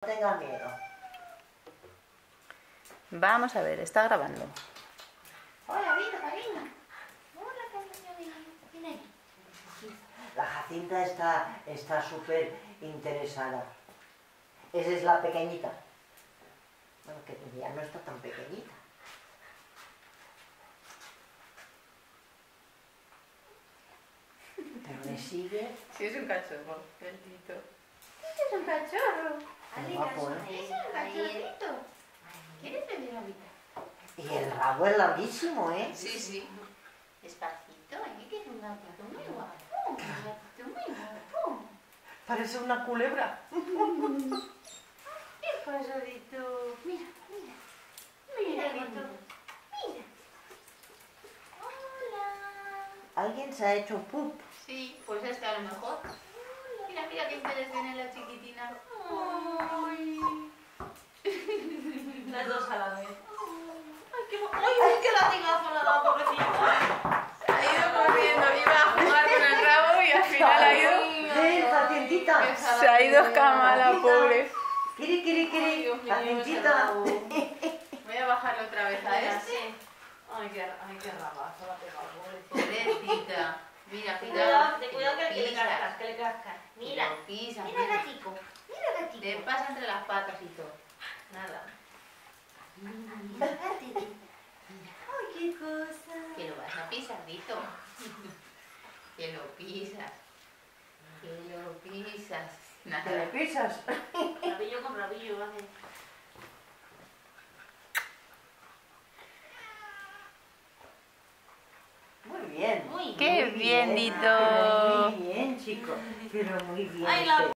No tenga miedo. Vamos a ver, está grabando. Hola, Vito, cariño. Hola, cariño. Ven ahí. La Jacinta está súper interesada. Esa es la pequeñita. Bueno, que ya no está tan pequeñita. Pero le sigue. Sí, es un cachorro, el Tito. Este es un cachorro. Qué guapo, ¿eh? Ese es un cachorrito. ¿Quieres beber ahorita? Y el rabo es larguísimo, ¿eh? Sí. Despacito, que es un gatito muy guapo. Un gatito muy guapo. Parece una culebra. ¿Qué pasa, Vito? Mira. Mira, Vito. Mira. Hola. Alguien se ha hecho pup. Sí, pues este a lo mejor. Mira qué interés tiene la chiquitina. Ay. Las dos a la vez. Ay, qué latigazo le ha dado, pobrecita. Ha ido corriendo, iba a jugar con el rabo y al final ha ido... ¡Ven, Jacientita! Se ha ido escamada la pobre. Kiri. Jacientita. Voy a bajarle otra vez a este. Ay, qué rabazo la ha pegado, pobrecita. Pobrecita. Mira, Cuidado que le pisas. cascas, que le cascas. Mira, Lo pisas, mira gatico. Mira gatico. Te pasa entre las patas y todo. Nada. Ay, qué cosa. Que lo vas a pisar, Vito. Que lo pisas. ¿Te le Nada. pisas? Rabillo con rabillo, hace. Muy bien. Muy Qué muy bien, Pero Tito. muy bien, chico. Pero muy bien. Ay, la